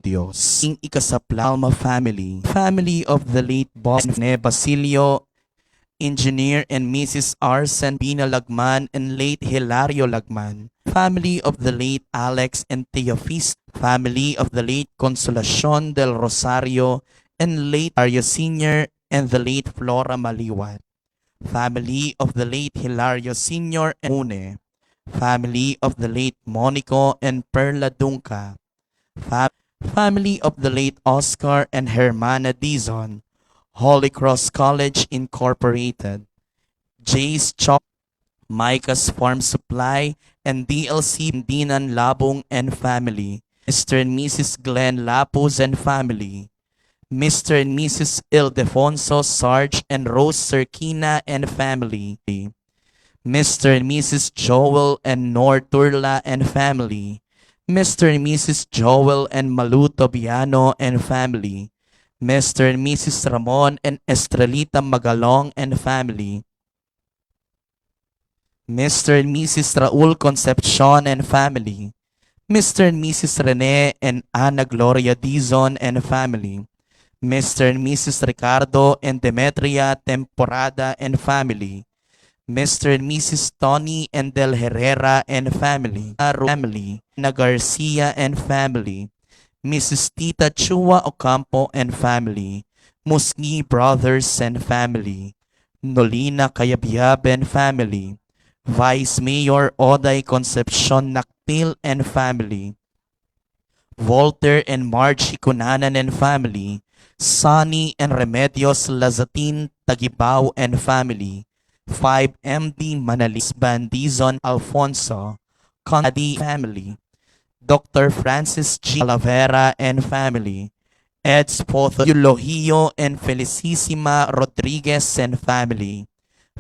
Diyos. Ing Ikasaplalma family. Family of the late Boss Basilio, Engineer and Mrs. Arsen Pina Lagman and late Hilario Lagman. Family of the late Alex and Teofis. Family of the late Consolacion del Rosario and late Ario Sr. and the late Flora Maliwat. Family of the late Hilario Sr. and Une. Family of the late Monico and Perla Dunca. Family of the late Oscar and Hermana Dizon. Holy Cross College Incorporated. Jay's Chop, Micah's Farm Supply, and DLC Dinan Labong and family. Mr. and Mrs. Glenn Lapuz and family. Mr. and Mrs. Ildefonso Sarge and Rose Cerquina and family. Mr. and Mrs. Joel and Nor Turla and family. Mr. and Mrs. Joel and Malu Tobiano and family. Mr. and Mrs. Ramon and Estrelita Magalong and family. Mr. and Mrs. Raul Concepcion and family. Mr. and Mrs. Rene and Ana Gloria Dizon and family. Mr. and Mrs. Ricardo and Demetria Temporada and family. Mr. and Mrs. Tony and Del Herrera and family. Na Garcia and family. Mrs. Tita Chua Ocampo and family. Musni Brothers and family. Nolina Cayabyab and family. Vice Mayor Oday Concepcion Nakpil and family. Walter and Margie Cunanan and family. Sonny and Remedios Lazatin Tagibao and family. 5 MD Manalis Bandizon Alfonso Conadi family. Dr. Francis G. Alavera and family. Ed Spotho Eulogio and Felicissima Rodriguez and family.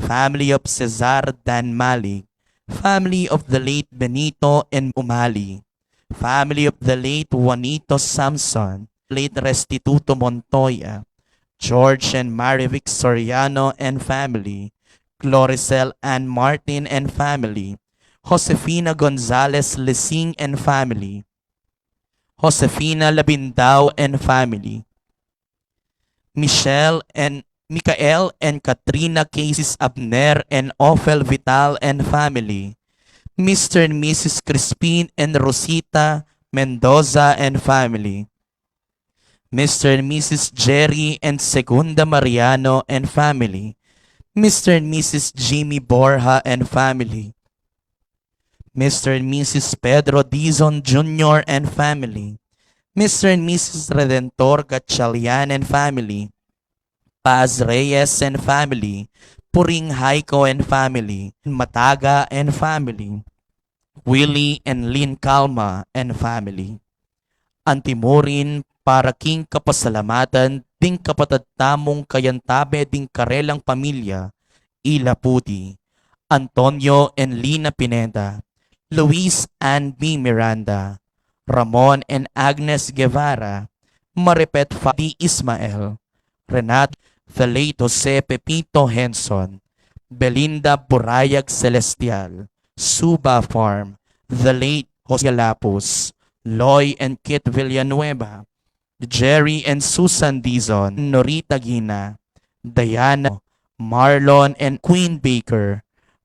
Family of Cesar Dan Malig. Family of the late Benito and Umali. Family of the late Juanito Samson. Late Restituto Montoya. George and Marivic Soriano and family. Cloricel Ann Martin and family. Josefina Gonzalez Lesing and family. Josefina Labindao and family. Michael and Katrina Cases Abner and Ophel Vital and family. Mr. and Mrs. Crispin and Rosita Mendoza and family. Mr. and Mrs. Jerry and Segunda Mariano and family. Mr. and Mrs. Jimmy Borja and family. Mr. and Mrs. Pedro Dizon Jr. and family. Mr. and Mrs. Redentor Gatchalian and family. Paz Reyes and family. Puring Haiko and family. Mataga and family. Willie and Lynn Calma and family. Antimorin para king kapasalamatan ding kapatad tamong kayantabe ding karelang pamilya. Ila Puti. Antonio and Lina Pineda. Luis and B. Miranda, Ramon and Agnes Guevara, Maripet Fadi Ismael, Renat, the late Jose Pepito Henson, Belinda Burayag Celestial, Suba Farm, the late Jose Lapus, Loy and Kit Villanueva, Jerry and Susan Dizon, Norita Gina, Diana, Marlon and Queen Baker,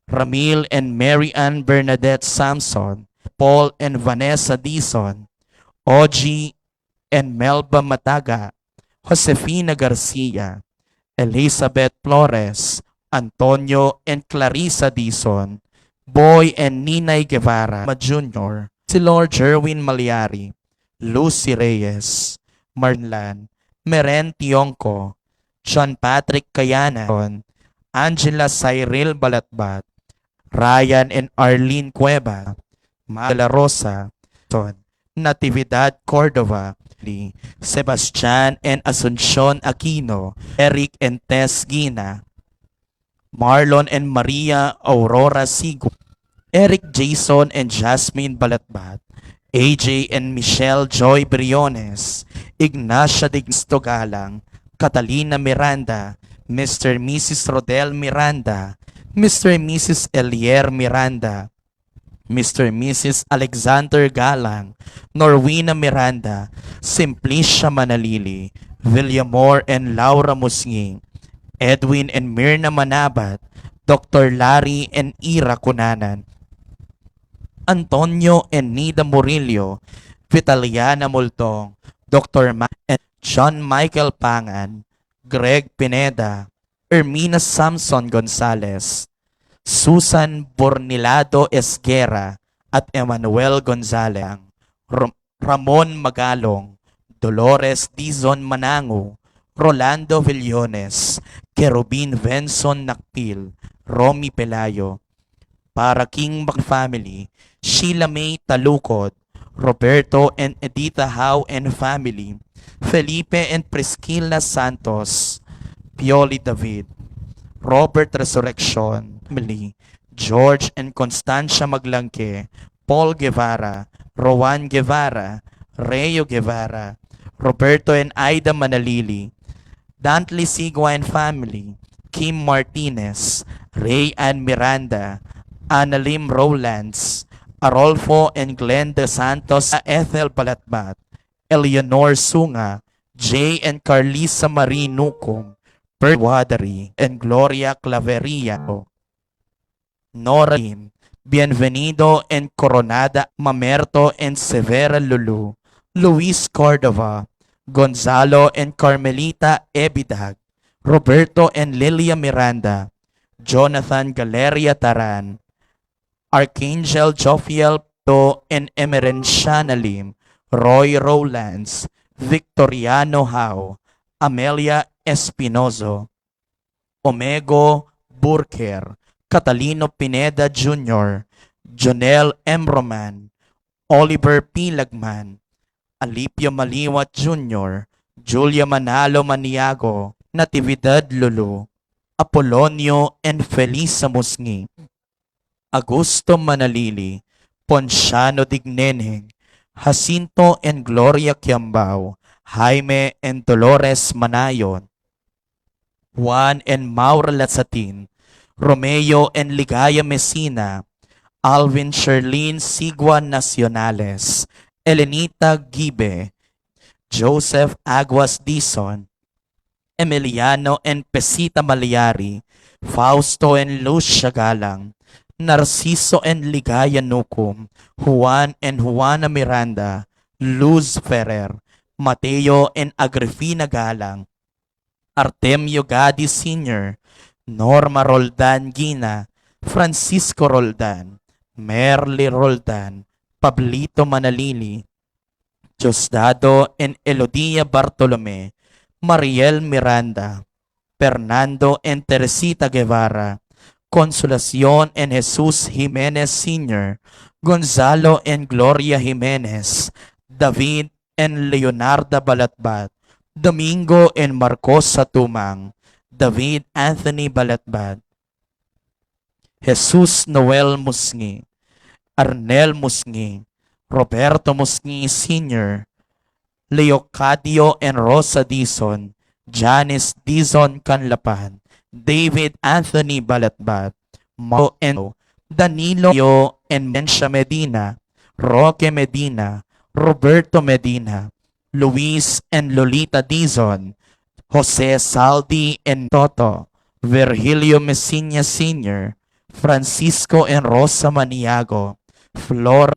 Ramil and Mary Ann Bernadette Samson, Paul and Vanessa Dizon, Ogie and Melba Mataga, Josefina Garcia, Elizabeth Flores, Antonio and Clarissa Dizon, Boy and Ninay Guevara Jr., si Lord Jerwin Maliari, Lucy Reyes, Marlan, Meren Tionco, John Patrick Cayanan, Angela Cyril Balatbat, Ryan and Arlene Cueva, Mala Rosa, Natividad Cordova, Sebastian and Asuncion Aquino, Eric and Tess Gina, Marlon and Maria Aurora Sigo, Eric Jason and Jasmine Balatbat, AJ and Michelle Joy Briones, Ignacia Digsto Galang, Catalina Miranda, Mr. and Mrs. Rodel Miranda, Mr. and Mrs. Elier Miranda, Mr. and Mrs. Alexander Galang, Norwina Miranda, Simplicia Manalili, Villamor and Laura Musnging, Edwin and Myrna Manabat, Dr. Larry and Ira Cunanan, Antonio and Nida Murillo, Vitaliana Multong, Dr. and John Michael Pangan, Greg Pineda, Ermina Samson Gonzalez, Susan Bornilado Esguera at Emmanuel Gonzalez, Ramon Magalong, Dolores Dizon Manango, Rolando Villones, Kerubin Venson Nakpil, Romy Pelayo, para King family, Sheila May Talukod, Roberto and Edita Howe and family, Felipe and Priscilla Santos, Pioli David, Robert Resurrection, family, George and Constancia Maglangke, Paul Guevara, Rowan Guevara, Reo Guevara, Roberto and Aida Manalili, Dantley Sigua and family, Kim Martinez, Ray and Miranda, Analim Rowlands, Arolfo and Glenn De Santos, Ethel Balatbat, Eleanor Sunga, Jay and Carlisa Marie Nucum, Bert Wadari, and Gloria Claveria, Nora Lim, Bienvenido and Coronada Mamerto and Severa Lulu, Luis Cordova, Gonzalo and Carmelita Ebidag, Roberto and Lilia Miranda, Jonathan Galeria Taran, Archangel Jofiel To and Emerenciana Lim, Roy Rowlands, Victoriano Howe, Amelia Espinozo, Omego Burker, Catalino Pineda Jr., Jonel M. Roman, Oliver P. Lagman, Alipio Maliwat Jr., Julia Manalo Maniago, Natividad Lulu, Apolonio and Felisa Musngi, Augusto Manalili, Ponciano Digneneng, Jacinto and Gloria Kiambao, Jaime and Dolores Manayon, Juan and Maura Latsatin, Romeo and Ligaya Messina, Alvin Sherlyn Sigua Nacionales, Elenita Gibe, Joseph Aguas Dizon, Emiliano and Pesita Malyari, Fausto and Lucia Galang, Narciso and Ligaya Nukum, Juan and Juana Miranda, Luz Ferrer, Mateo and Agrifina Galang, Artemio Gadi Sr., Norma Roldan Gina, Francisco Roldan, Merly Roldan, Pablito Manalili, Diosdado and Elodia Bartolome, Mariel Miranda, Fernando and Teresita Guevara, Consolacion and Jesus Jimenez Sr., Gonzalo and Gloria Jimenez, David and Leonarda Balatbat, Domingo and Marcos Satumang, David Anthony Balatbat, Jesus Noel Musngi, Arnel Musngi, Roberto Musngi Sr., Leocadio and Rosa Dizon, Janice Dizon Canlapan, David Anthony Balatbat, Mo and Danilo and Mensha Medina, Roque Medina, Roberto Medina, Luis and Lolita Dizon, Jose Saldi and Toto, Virgilio Messina Sr., Francisco and Rosa Maniago, Flor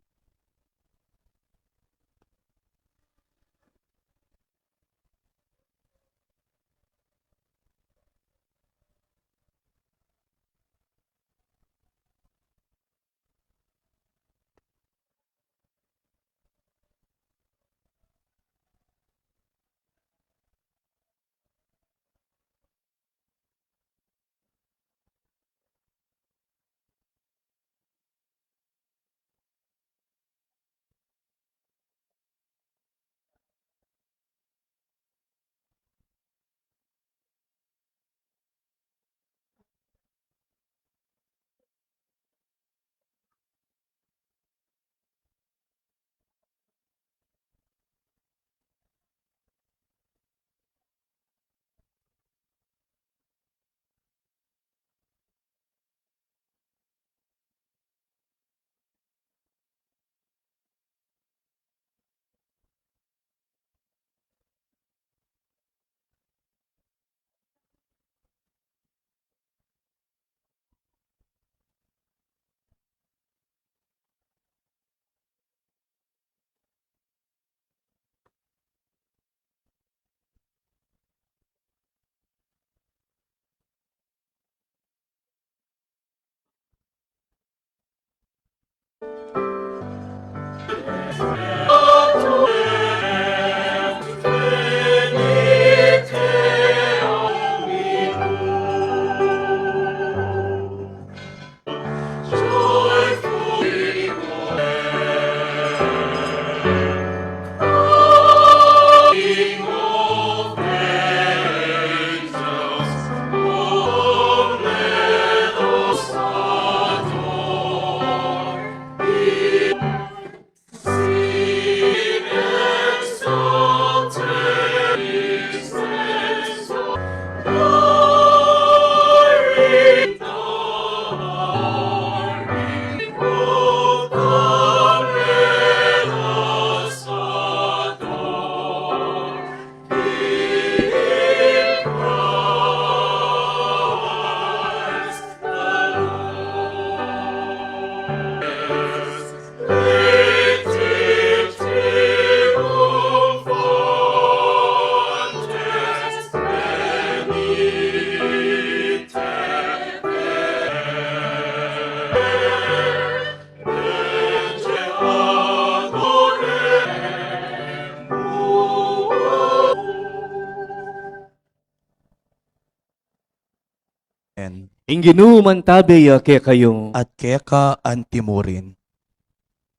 Inginuman tabi ke kayo, at keka antimurin.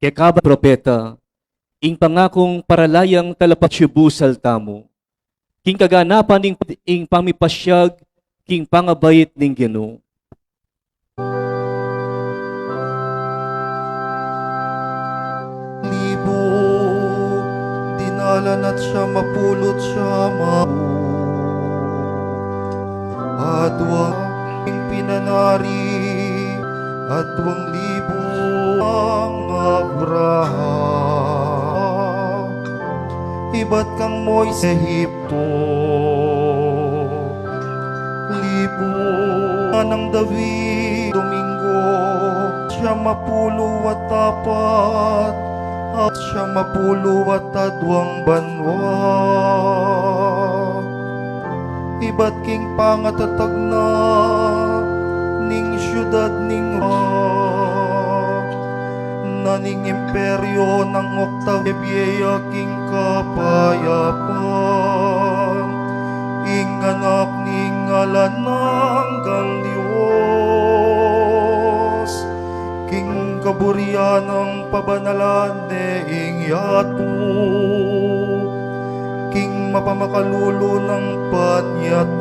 ke kaba propeta, ing pangakong paralayang talapatsibusal tamo, king kaganapan ing pamipasyag, king pangabayit ning Ginoo. Libo, dinalan at siya mapulot siya Adwa pinanari at 2,000 ang Abraham. Iba't kang Moises Ehipto, libo ng David Domingo, siya mapulo at tapat at siya mapulo at adwang banwa. Iba't king pangatatag na ning syudad ning naning imperyo ng Octavia king kapayapan ing anak ning ngalan ng Diyos king kaburian ng pabanalan ing yatu king mapamakalulo ng panyatang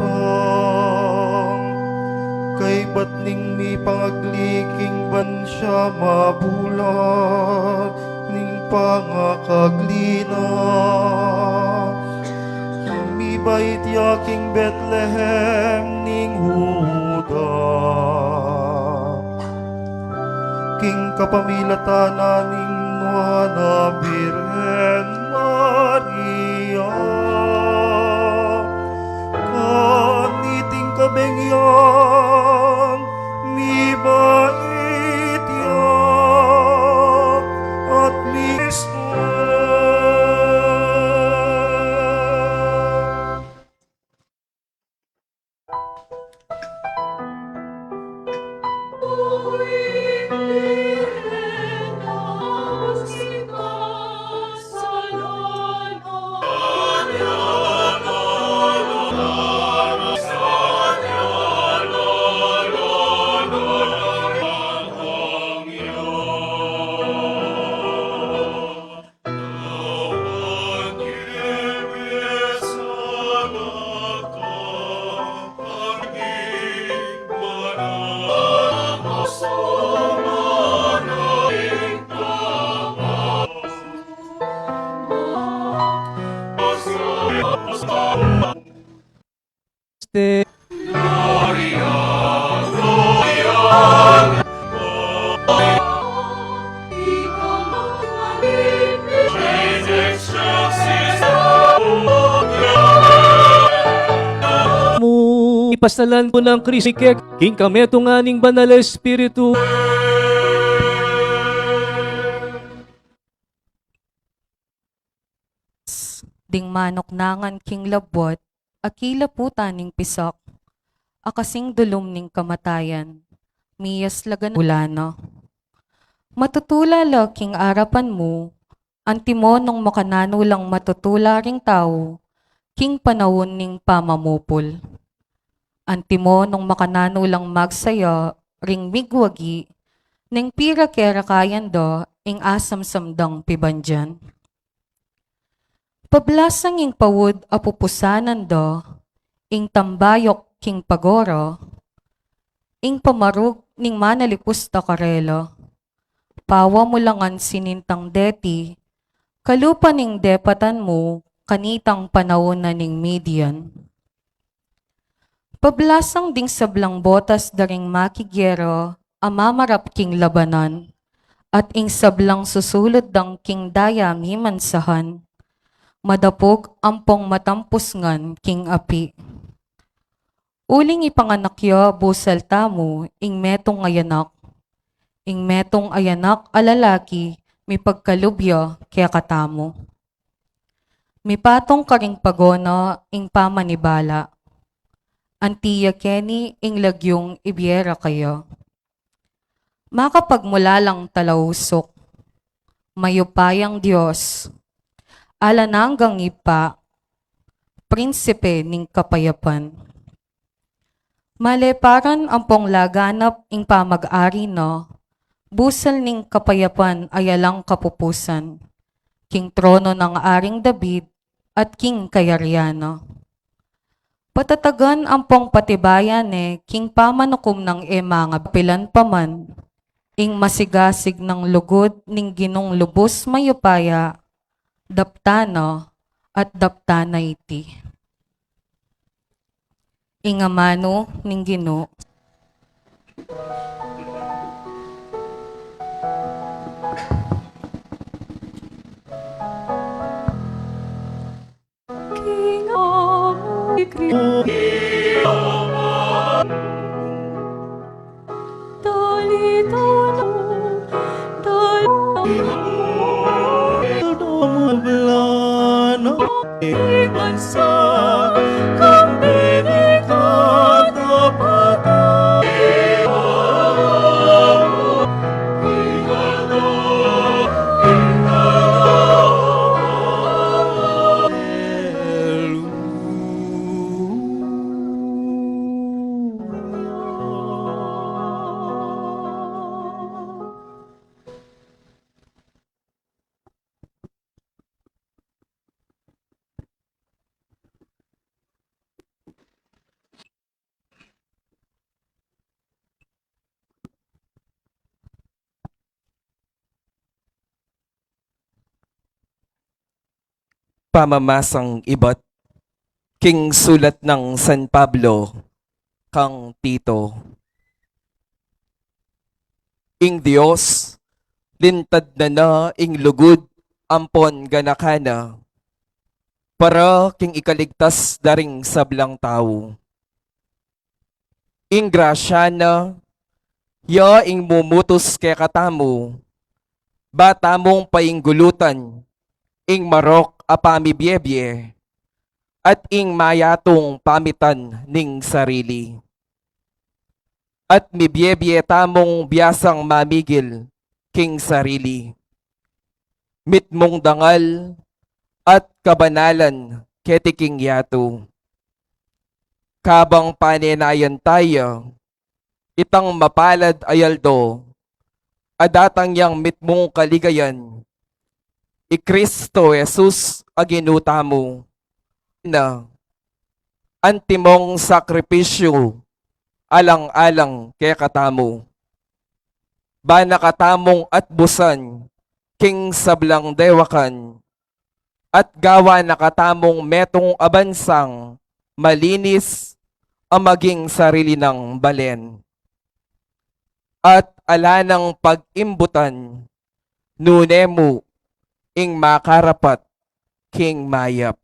kay batning mi pangagliking ban siya mabulat ning pangakaglina mi bait yaking Bethlehem ning Huda king kapamilatanan ning Nuana Birhen Maria kaniting kabengyan mi bait yak at mi Kristo. Este mo ipasalan po ng Kristo king kameto nga ning banal na Espiritu. Ding manok nangan king labot, akila puta ning pisok, akasing dulom ning kamatayan, miyas lagan ulano. Matutulala king arapan mo, Antimo nung makananulang matutula ring tao, king panahon ning pamamupol. Antimo nung makananulang magsaya, ring migwagi, ning pira kera kayando, ing asam samdang pibandyan. Pablasang ing pawod apupusanan do, ing tambayok king pagoro, ing pamarug ning manalipus ta karelo. Pawa mo langan sinintang deti, kalupa ning depatan mo, kanitang panahon na ning median. Pablasang ding sablang botas daring makigyero, amamarap king labanan, at ing sablang susulod dang king dayam himansahan, madapog ampong matampusngan king api. Uling ipanganakya busal tamo, ing metong ayanak, ing metong ayanak alalaki, mi pagkalubya kaya katamo. Mi patong karing pagona, ing pamanibala, antiya keni ing lagyong ibyera kayo. Makapagmula lang talausok, mayupayang Diyos, alananggang ipa, prinsipe ning kapayapan. Maleparan ampong laganap ing pamag-ari no, busal ning kapayapan ayalang kapupusan, king trono ng aring David at king Kayariano. Patatagan ampong patibayan king pamanukom ng mga pilan paman, ing masigasig ng lugod ning ginong lubos mayupaya, daptano at daptana iti. Ingamano ning Ginoo. King of Pamamasang iba't king sulat ng San Pablo kang Tito. Ing Dios, lintad na ing lugod ampon ganakana, para king ikaligtas daring sablang tao. Ing grasya na, ya ing mumutos kay katamo, bata mong painggulutan, ing marok apamibyebye, at ing mayatong pamitan ning sarili. At mibyebye tamong biyasang mamigil king sarili. Mitmong dangal at kabanalan ketiking yato. Kabang panenayan tayo, itang mapalad ayaldo, adatang yang mitmong kaligayan, i Kristo Jesus aginuta mo, na antimong sakripisyo alang-alang kay katamo. Bana katamong at busan, king sablang dewakan, at gawa na katamong metong abansang, malinis, ang maging sarili ng balen. At ala ng pag-imbutan, nunemo, ing makarapat, king mayap.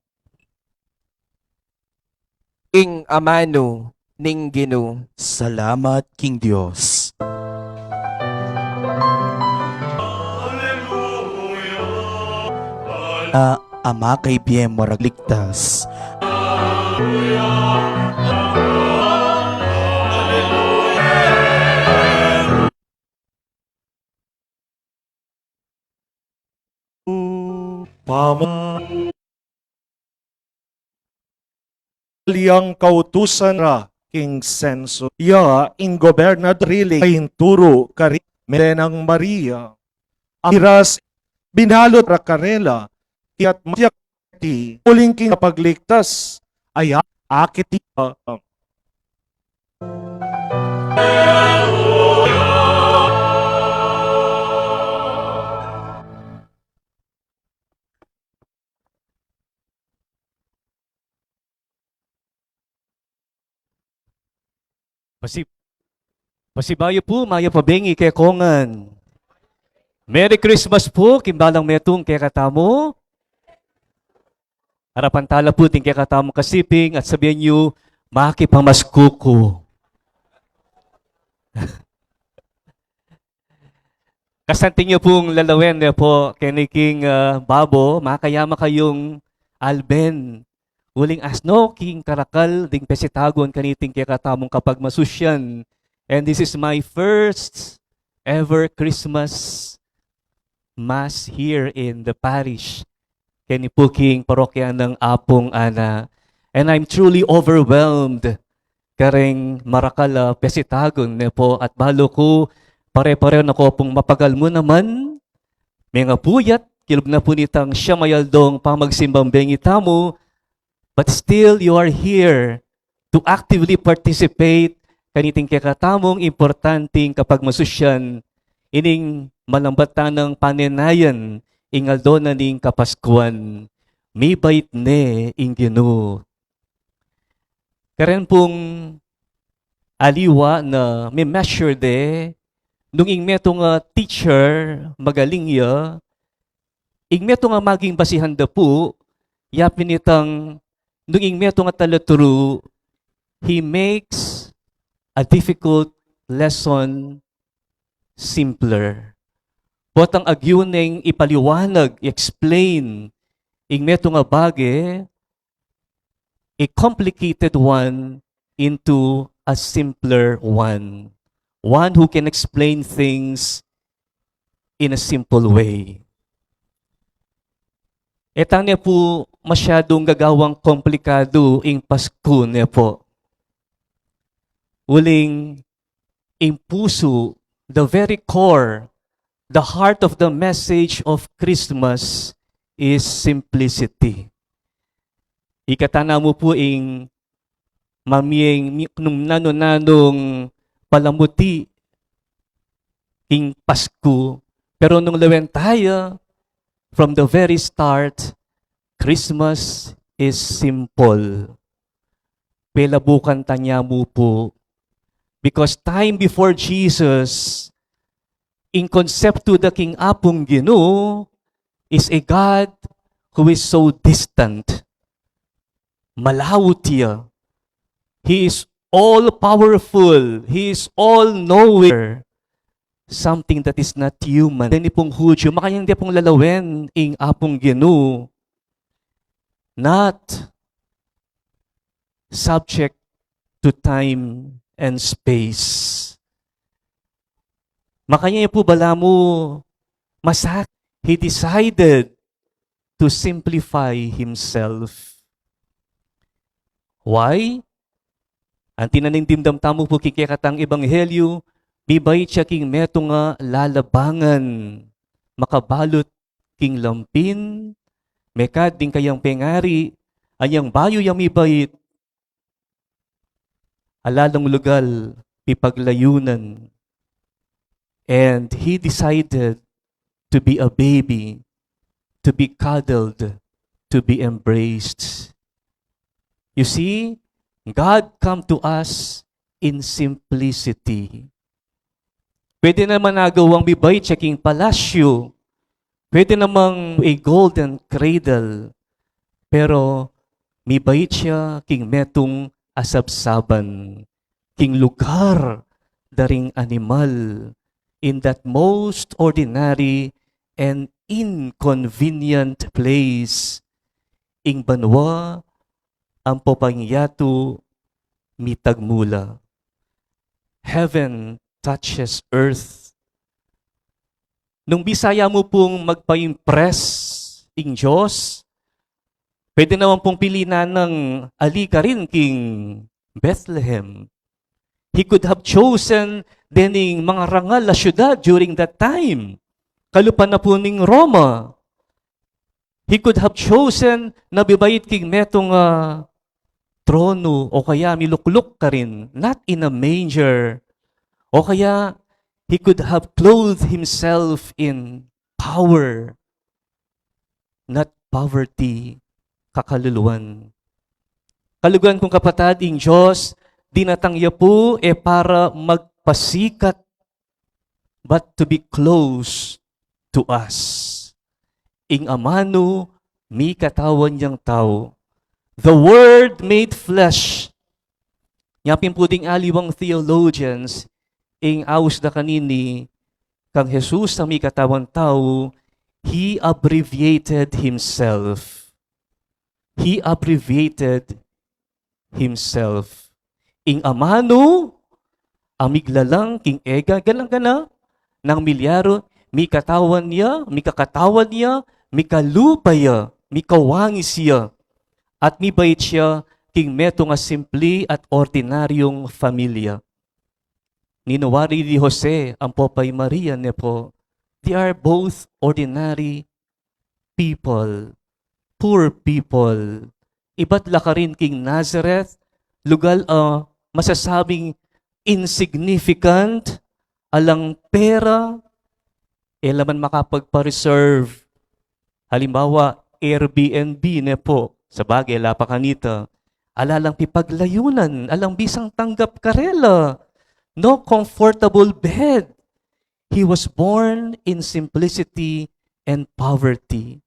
Ing amano, ning Ginoo. Salamat, King Diyos. Ama kay Biyem maragligtas. Pama liyang kautusan ra King Senso. Ya in gobernadriling kain turo kari Merenang Maria. Ang iras binalot ra karela tiat matyak ti uling king pagligtas ay akit ti Pasibayo po, maya pabengi kay Kongan. Merry Christmas po, kimbalang metong kay katamo. Harapan tala po ting kay katamo kasiping at sabihin niyo, makipamaskuko. Kasanting niyo pong lalawen niyo po, kiniking babo, makayama kayong alben. Uling asno, king karakal, ding pesitagon kaniting kay katamong kapag masusyan. And this is my first ever Christmas Mass here in the parish. Kanipuking parokya ng Apong Ana. And I'm truly overwhelmed. Kareng marakala pesitagon ne po at balo ko pare-pareho na ko pong mapagal mo naman. Mga puyat, kilog na po nitang siyamayaldong pamagsimbang bengitamo. But still you are here to actively participate kaniting kakatamong importanteng kapag masusyan ining malambatan ng panenayan ingaldo na ning kapaskuan may bait ne ing Ginoo. Karen pong aliwa na may measure de nung ing metong teacher magaling ya ing metong maging basihan da po yapin itang nung ing metong talaturo he makes a difficult lesson simpler. Pot ang agyuneng ipaliwanag, explain, ing meto nga bage, a complicated one into a simpler one. One who can explain things in a simple way. Etang niya po masyadong gagawang komplikado ing Pasko niya po. Uling impuso, the very core, the heart of the message of Christmas is simplicity. Ikatana mo po ing mamiyeng nung nanonanong palamuti ing Pasko. Pero nung lawen tayo, from the very start, Christmas is simple. Pelabukan tanya mo po. Because time before Jesus, in concepto the King Apong Ginoo, is a God who is so distant. Malawot siya. He is all-powerful. He is all-knowing. Something that is not human. Hindi pong Hudyo, makanyang di pong lalawin ing Apong Ginoo. Not subject to time and space. Makanya po bala mo masak. He decided to simplify himself. Why? Ang tinanindim tamo po kikikatang ebanghelyo, bibay siya king meto nga lalabangan, makabalot king lampin, mekad din kayang pengari, anyang bayo yang mibait, aladang lugal, pipaglayunan. And he decided to be a baby, to be cuddled, to be embraced. You see, God come to us in simplicity. Pwede naman nagawang bibay checking palasyo. Pwede namang a golden cradle. Pero mibait siya king metong asabsaban. King lugar daring animal in that most ordinary and inconvenient place. Ing banwa ang popangyato mitagmula. Heaven touches earth. Nung Bisaya mo pong magpa-impress ing Diyos. Pwede naman pong pilinan ng alika rin king Bethlehem. He could have chosen dining mga rangal na syudad during that time. Kalupan na po ning Roma. He could have chosen na bibayit king metong trono o kaya milukluk ka rin, not in a manger. O kaya he could have clothed himself in power, not poverty, kakaluluwan. Kaluluwan kong kapatid, ing Diyos, dinatangya po para magpasikat, but to be close to us. Ing amano, mi katawan niyang tao. The Word made flesh. Yapin po ding aliwang theologians, ing aus da kanini, kang Jesus na mi katawan tao, He abbreviated Himself. He abbreviated Himself. Ing amano, amiglalang king ega, galang gana, ng milyaro, mi katawan niya, mi kakatawan niya, mi kalupaya, mi kawangis siya, at mi bait siya, king meto nga simple at ordinaryong familia. Ninawari ni Jose, ang popay Maria niya po, they are both ordinary people, poor people. Iba't laka rin king Nazareth, lugal masasabing insignificant, alang pera, laman makapagpa-reserve. Halimbawa, Airbnb na po, sa bagay, lapa kanita, alalang pipaglayunan, alang bisang tanggap karela, no comfortable bed. He was born in simplicity and poverty.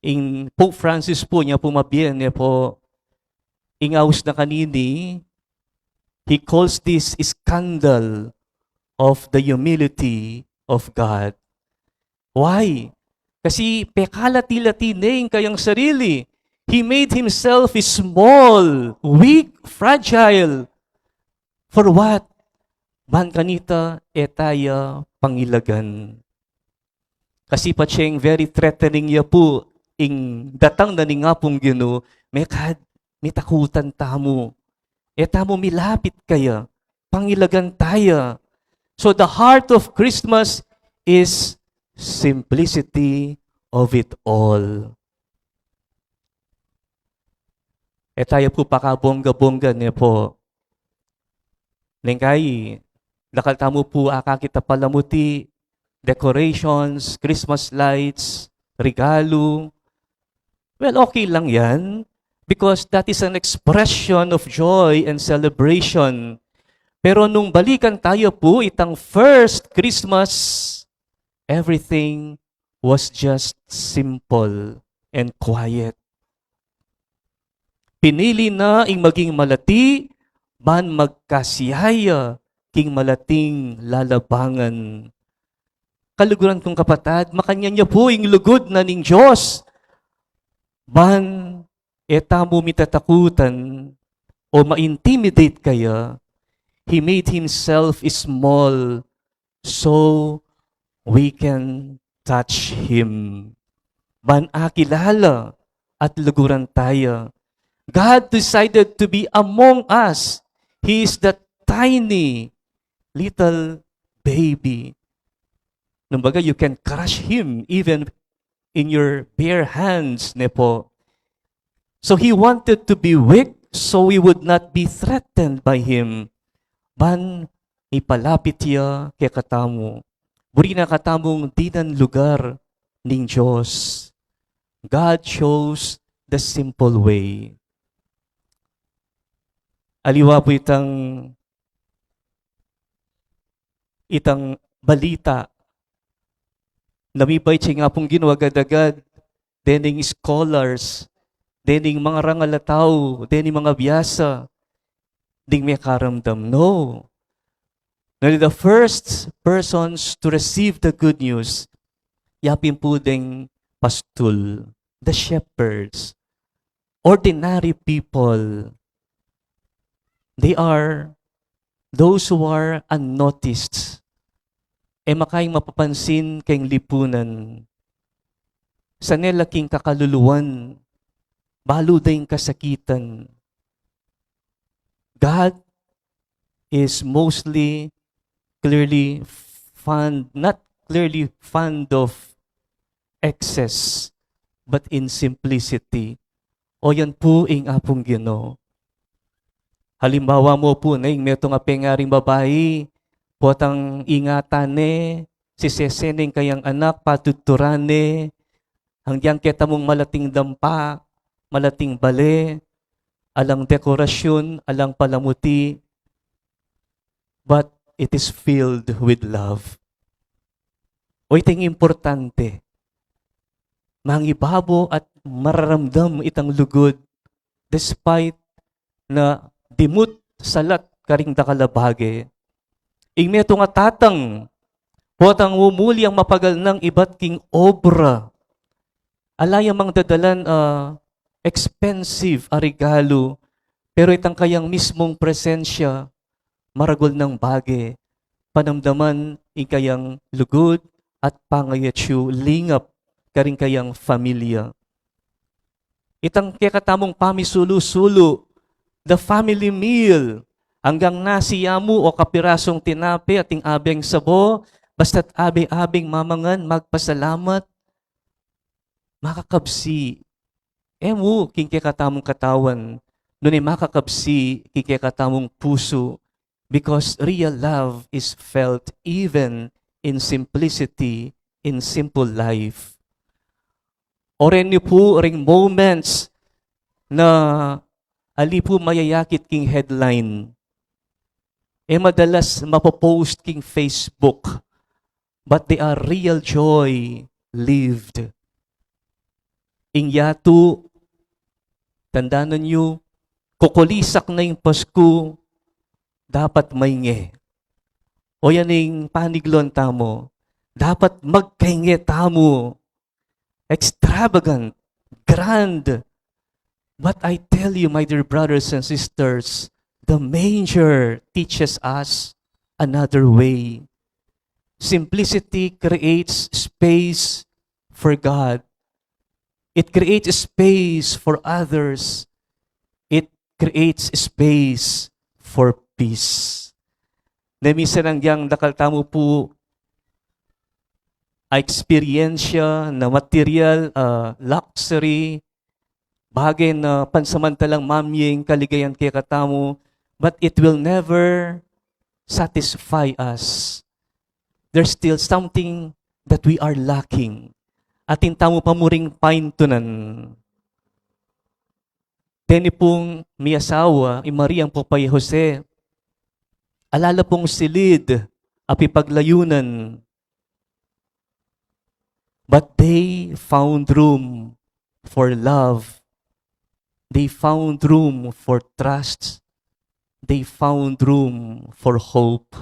In Pope Francis po niya pumabiyan niya po, ingaws na kanini, he calls this scandal of the humility of God. Why? Kasi pekalati-lati na kayang sarili. He made himself small, weak, fragile. For what? Man kanita etaya pangilagan. Kasi pa siyang very threatening niya po, ing datang na ni nga pong Ginoo, may takutan tamo. Tamo milapit kaya, pangilagan taya. So the heart of Christmas is simplicity of it all. Tayo po pakabongga-bongga niya po. Lengkay, lakal tamo po akakita palamuti, decorations, Christmas lights, regalo. Well, okay lang yan. Because that is an expression of joy and celebration. Pero nung balikan tayo po, itang first Christmas, everything was just simple and quiet. Pinili na ing maging malati, man magkasiyaya, king malating lalabangan. Kaluguran kong kapatid, makanya niya po ing lugod na ning Diyos. Man, etamo mitatakutan o ma-intimidate kaya, He made Himself small so we can touch Him. Man akilala at luguran tayo. God decided to be among us. He is that tiny little baby. Numbaga, you can crush Him even in your bare hands, nepo. So He wanted to be weak so we would not be threatened by Him. Man, ipalapit siya kay katamo. Buri na katamong dinan lugar ning Diyos. God chose the simple way. Aliwa po itang balita. Namibay siya nga pong ginwagad-agad. Dening scholars, dening mga rangalataw, dening mga biyasa, ding may karamdam. No. Now, the first persons to receive the good news, yapin po ding pastul, the shepherds, ordinary people. They are those who are unnoticed. Makayang mapapansin kayong lipunan. sa nelaking kakaluluwan, balo dayong kasakitan. God is mostly clearly not clearly fond of excess, but in simplicity. O yan po ing apong Ginoo. Halimbawa mo po na yung meto nga pengaring babae, potang ingatan si sesening kayang anak, patuturane, hanggang kita mong malating dampa, malating bale, alang dekorasyon, alang palamuti, but it is filled with love. O iting importante, mangibabo at mararamdam itang lugod despite na dimut salat karing dakalabage. Ing meto nga tatang, potang umuli ang mapagal ng iba't king obra. Alaya mang dadalan expensive a regalo, pero itang kayang mismong presensya, maragol ng bage, panamdaman ikayang lugod at pangayatsu, lingap karing kayang familia. Itang kekatamong pamisulu-sulu, the family meal, hanggang nasiyamu o kapirasong tinapi ating abeng sabo, basta't abe-abing mamangan, magpasalamat, makakabsi. Emu, king kekatamong katawan, nunay makakabsi, king kekatamong puso, because real love is felt even in simplicity, in simple life. Oren niyo po ring moments na ali po mayayakit king headline. Madalas mapopost king Facebook, but they are real joy lived. Ingyatu, tandaan niyo, kukulisak na yung Pasko, dapat mainge. O yan yung paniglon tamo, dapat magkainge tamo. Extravagant, grand. But I tell you, my dear brothers and sisters, the manger teaches us another way. Simplicity creates space for God. It creates space for others. It creates space for peace. Na minsan ang yang nakaltamo po experiensya na material, luxury, bagay na pansamantalang mamyeng kaligayan kaya katamo, but it will never satisfy us. There's still something that we are lacking. Atin tamo pamuring paintunan. Teni pong miyasawa, Mariang po pay Jose, alala pong silid, api paglayunan. But they found room for love. They found room for trust. They found room for hope.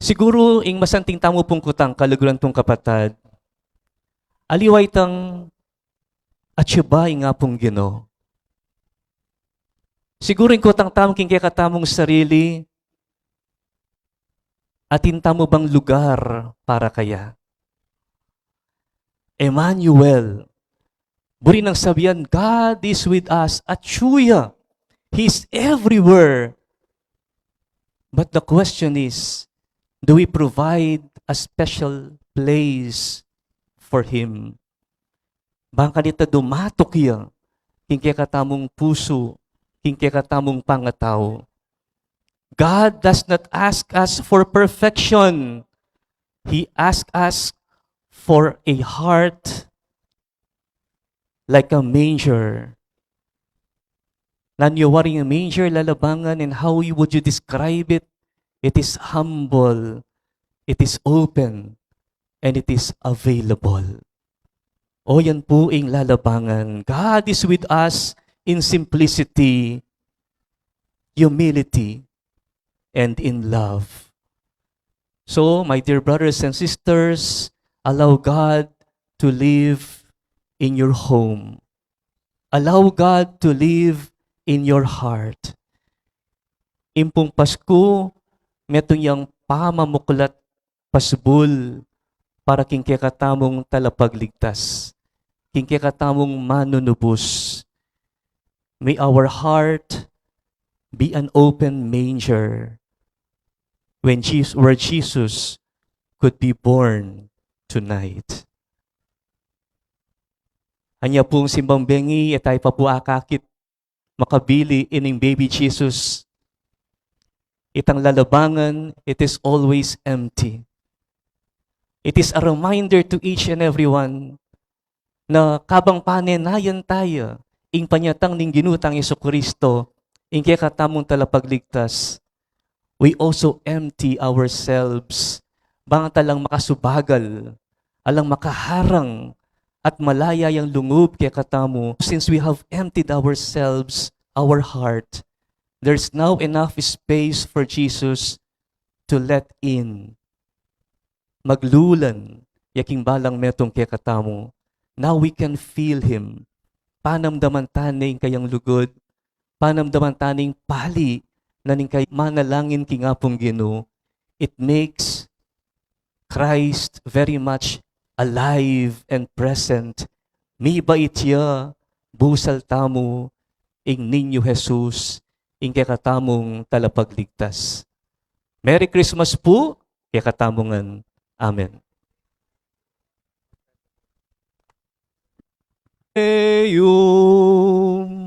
Siguro, ing masanting tamo pong kutang kaluguran tong kapatad, aliway tang atsibay nga pong Ginoo. Siguro ing kutang tamong king kaya katamong sarili, atin tamo bang lugar para kaya? Emmanuel, buri nang sabihan, God is with us, at Shuya, He's everywhere. But the question is, do we provide a special place for Him? Bangka dita dumatok iya, king kaya katamong puso, king kaya katamong pangataw. God does not ask us for perfection. He asks us for a heart like a manger. Nanyuwaring a manger, lalabangan, and how would you describe it? It is humble, it is open, and it is available. O yan po ang lalabangan. God is with us in simplicity, humility, and in love. So, my dear brothers and sisters, allow God to live in your home. Allow God to live in your heart. Impong Pasko, metong yang pamamuklat pasbul, para king kakatamong talapagligtas, king kakatamong manunubos. May our heart be an open manger where Jesus could be born tonight. Anya pong simbang bengi, tayo pa po akakit makabili ining baby Jesus. Itang lalabangan, it is always empty. It is a reminder to each and everyone na kabang panenayan tayo, ing panyatang ning ginutang Jesucristo, ing kaya katamong talapagligtas, we also empty ourselves. Bang talang makasubagal, alang makaharang, at malaya yung lungub kaya katamo. Since we have emptied ourselves, our heart, there's now enough space for Jesus to let in. Maglulan, yaking balang metong kaya katamo. Now we can feel Him. Panamdaman taning kayang lugod, panamdaman taning pali, na ning kay manalangin kingapong Ginoo. It makes Christ very much alive and present. Mi bait siya, busal tamo, ing ninyo Jesus, ing kakatamong talapagligtas. Merry Christmas po, kakatamong Amen. Eum.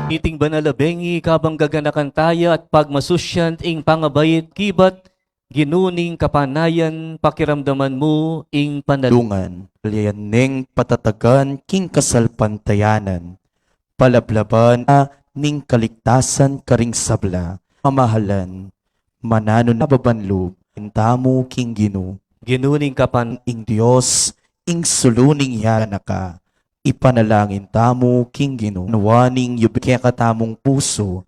Iting banalabengi kabang gaganakan tayo at pagmasusyant ing pangabayit kibat ginuning kapanayan pakiramdaman mo ing panalungan. Lungan, ning patatagan king kasalpantayanan, palablaban a ning kaligtasan karing sabla, mamahalan, manano na babanlog, intamo king Ginoo, Ginuning kapan ing Dios, ing suluning yana ka, ipanalangin tamo king Ginoo, nawaning yubikya katamong puso,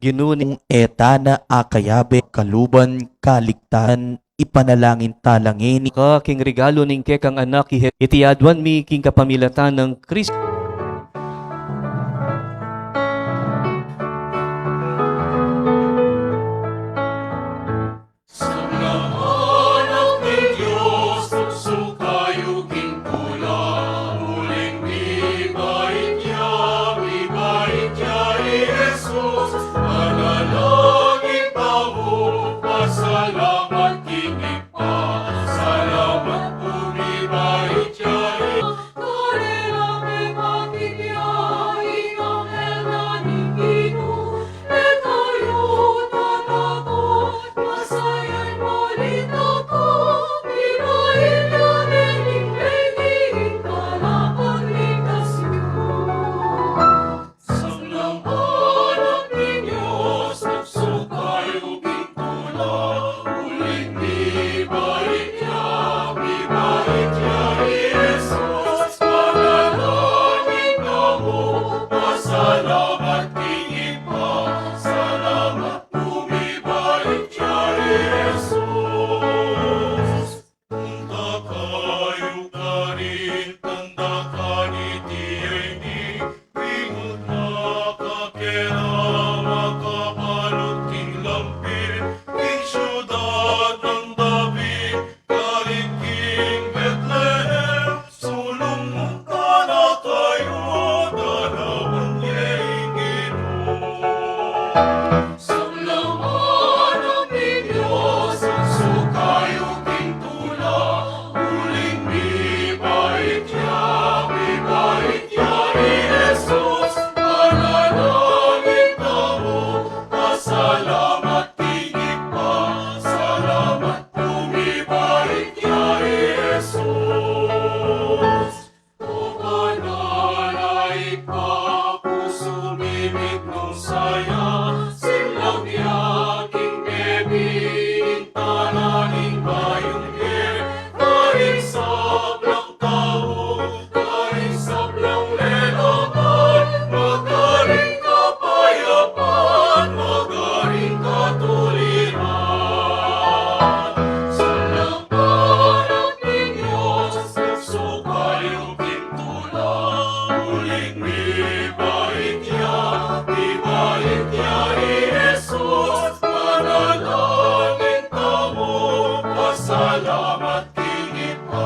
ginuning ing etana akayabe kaluban kaligtahan, ipanalangin talangin ka king regalo ning kekang anak itiadwan mi king kapamilatan ng Kristo.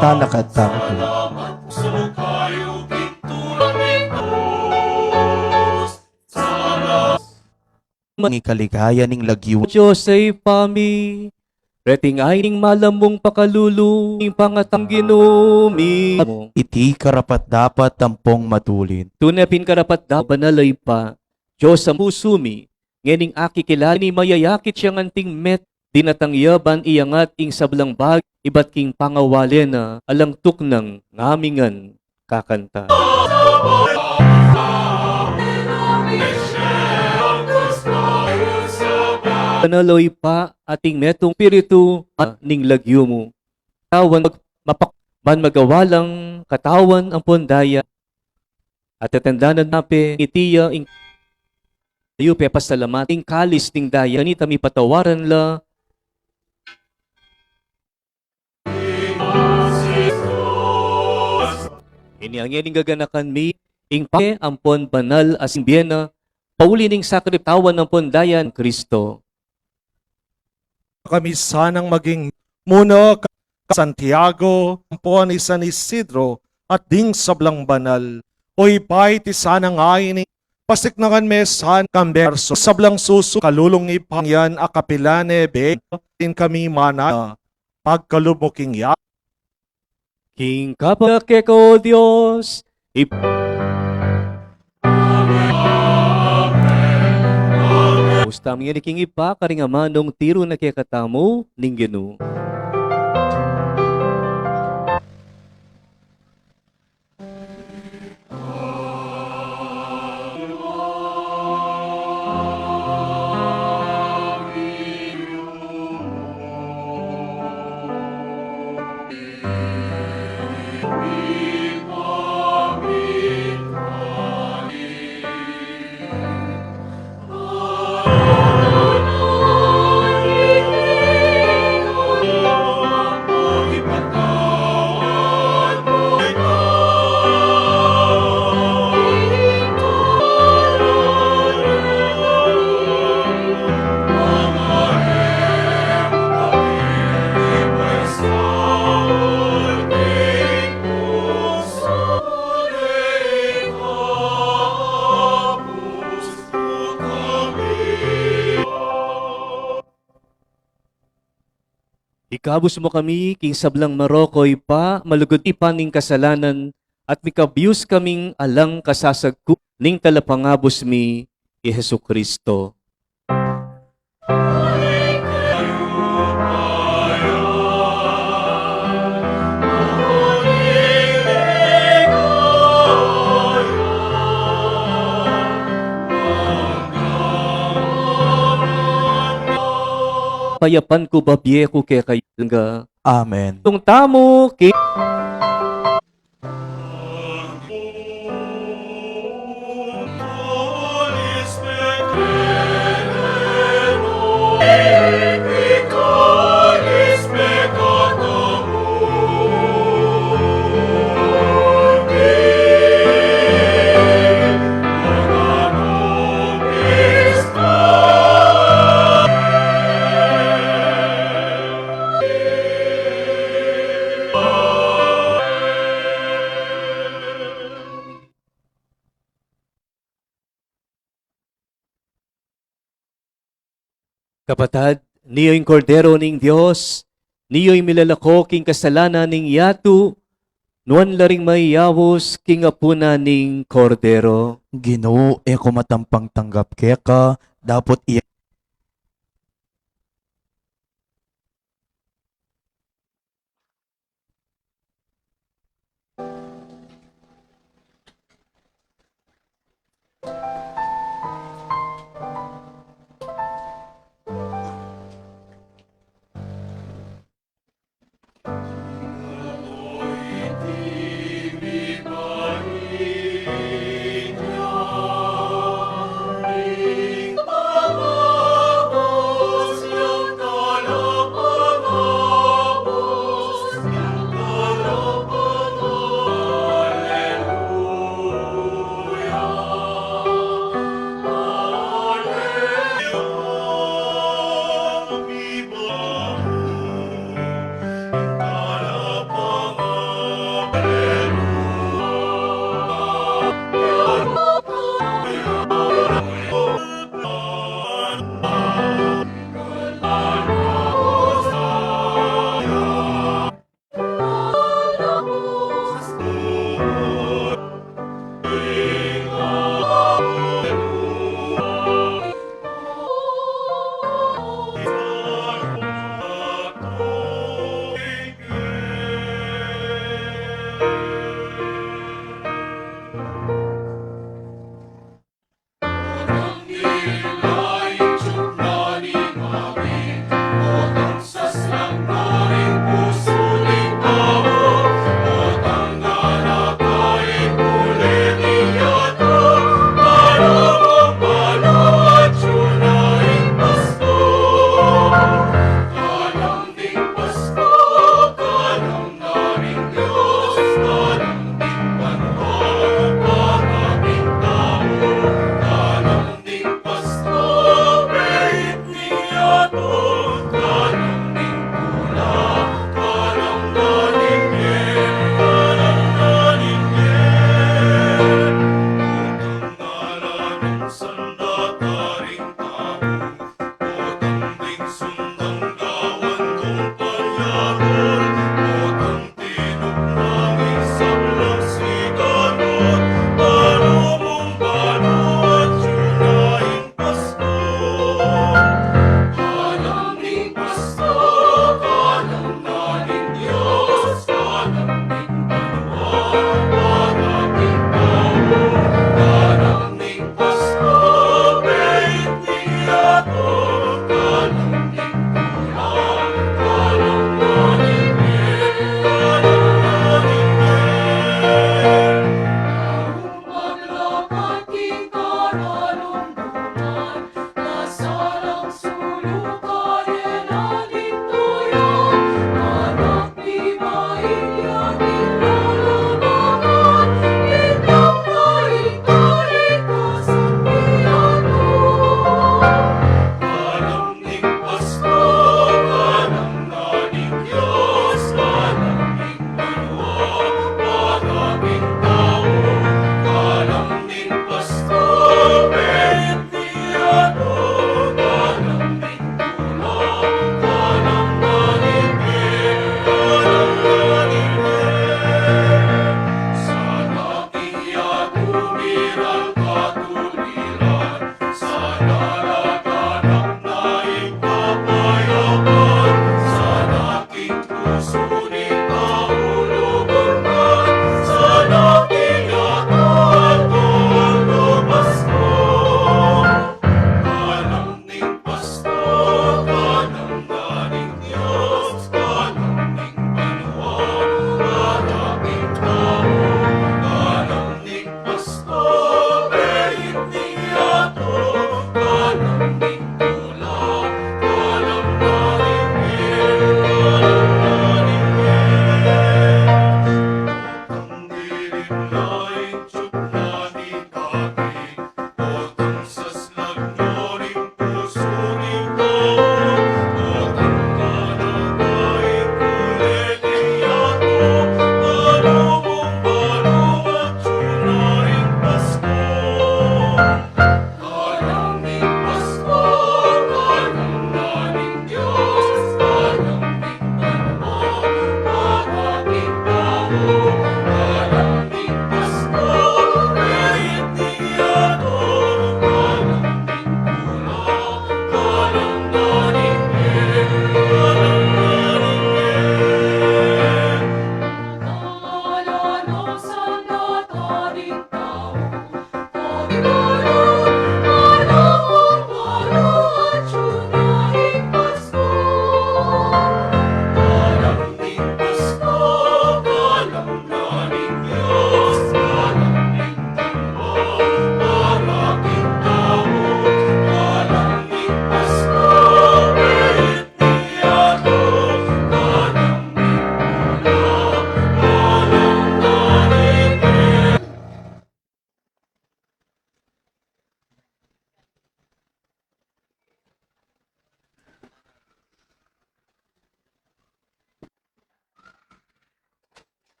talakad tamto. Mga kaligaya ning lagyo. Diyos ay pami, reting ay ning malamong pakalulu, ing pangatang ginumi. Iti karapat dapat tampong matulin. Tunapin karapat da banalay pa, Diyos ang pusumi, ngening aki kilani mayayakit siyang anting met, dinatangyaban iyangat ing sablang bag, ibat king pangawali na alang tuknang ngamingan kakanta. Banaloy pa ating metong piritu ning lagyo mo. Tawan ban magawalang katawan ang pondaya. At tatandanan nape itiya ing ayo pe pasalamat ing kalis ning daya ni tami patawaran la. Ini ang ining gaganakan mi ing pa ampon banal as biena pauli ning sakritawan ng pondayan Kristo. Kami sanang maging muna ka Santiago, po ni San Isidro, at ding sablang banal. Oy pay ti sanang ay ni pasiknakan mesan kamberso sablang susu kalulong ipangyan akapilane be din kami mana pagkalumuking ya. King kapake ko Diyos, Ustam nga ni King Ipa, karingamanong tiro na kaya katamo, ning Ginoo. Ikabus mo kami, king sablang Marokoy pa, malugod ipaning kasalanan, at mikabius kaming alang kasasagku, ning talapangabos mi, i Hesu Kristo. Payapan ko babye ko kaya kayo nga. Amen. Tung tamo, king kapatad, niyo'y kordero ning Diyos, niyo'y milalako king kasalanan ning yatu, nuan laring mayawos king apuna ning kordero. Ginoo, eko matampang tanggap keka, dapat iya Mama.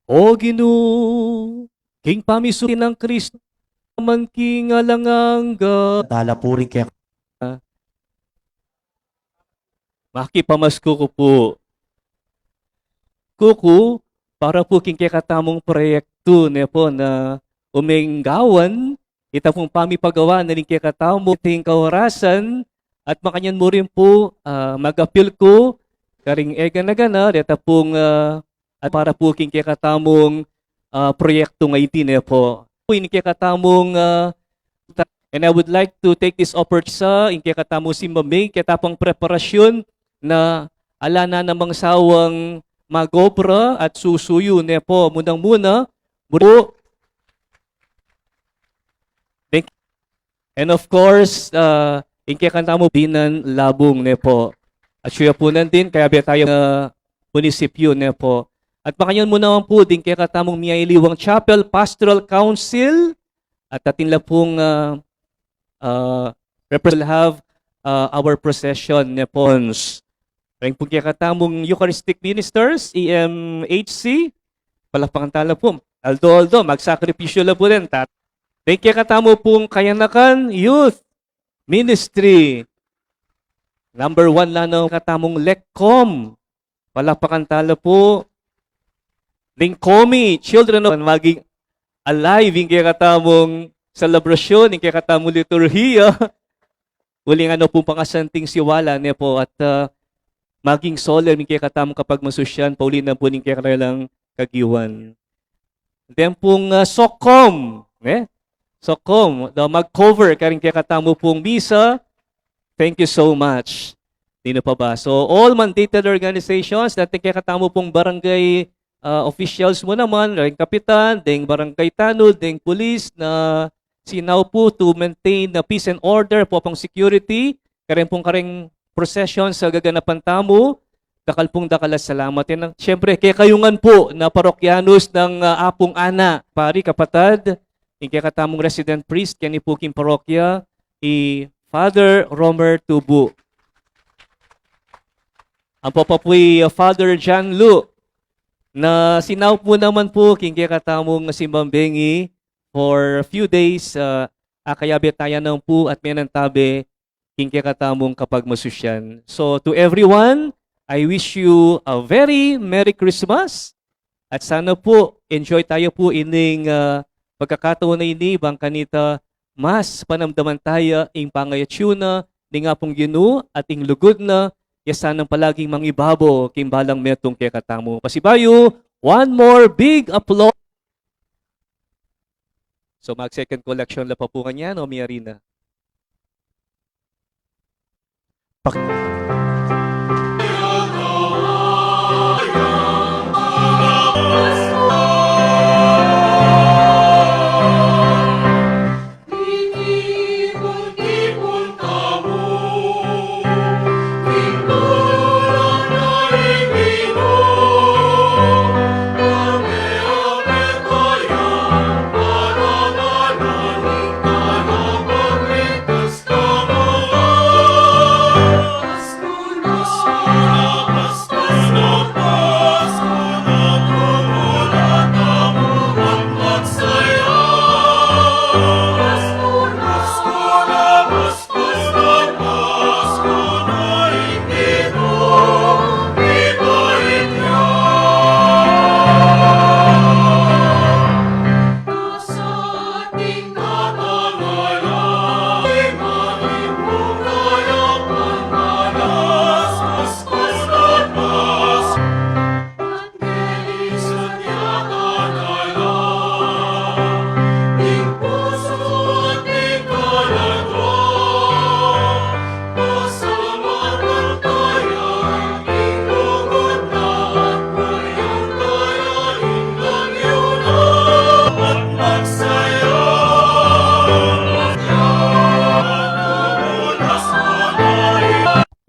O Ginoo, king pamisuti ng Kristo, man king alanganga. Tala puri kay Makipamasko ko po. Kuku, para po king katamong proyekto ne po na umenggawan, ita pong pamipagawa na rin katamo ting kaorasan at makanyan mo rin po mag-appeal ko karing ega na gana, deta pong at para po king katamong proyekto ngayon ne po. In katamong and I would like to take this opportunity in katamong simbaming katapang preparasyon na ala na namang sawang magobra at susuyo ne po munang-muna bro. And of course, inke kanta mo binan labong ne po. At siya po din kaya biya tayo munisipyo ne po. At makanyan mo naman po din kaya katamong Miyailiwang Chapel Pastoral Council at atin la pong will have our procession ne po. Ring po kaya katamong Eucharistic Ministers, EMHC, palapakan tala po. Aldo, magsakripisyo la po din. Thank you katamo pong Kayanakan Youth Ministry. Number 1 lang ng katamong LECCOM. Palapakan tala po. Lingkomi, Children of maging alive, yung kaya katamong celebration, yung kaya katamong liturhiya. Uling pong pangasanting siwala niya po at maging solemn, yung kaya katamong kapag masusyan, paulin na po yung kaya kanilang kagiwan. Then pong SOCOM, SOCOM, mag-cover karing kaya katamo pong misa. Thank you so much. Dino pa ba? So, all mandated organizations, natin kaya katamo pong barangay officials mo naman, ring kapitan, ding barangay tanod, ding police na sinaw po to maintain the peace and order po pang security, karing procession sa gaganapan tamo, dakal pong dakalas salamat. And syempre, kaya kayungan po na parokyanos ng Apong Ana, pari kapatad, yung kaya katamong resident priest, kani po king parokya, Father Romer Tubu. Ang papapuy Father John Lu, na sinaw po naman po king kaya katamong simbambengi for a few days, akayabit tayo ng po at may nantabi king kaya katamong kapag masusyan. So to everyone, I wish you a very Merry Christmas at sana po enjoy tayo po ining pagkakataon na ini bang kanita mas panamdaman tayo ing pangayatsuna ni nga pong Ginoo at ing lugod na yasan ng palaging mangibabo kimbalang metong kaya katamo. Pasibayo, one more big applause. So mag-second collection la pa po kanya, no, Miarina?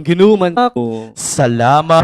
Ginuman ako. Salamat.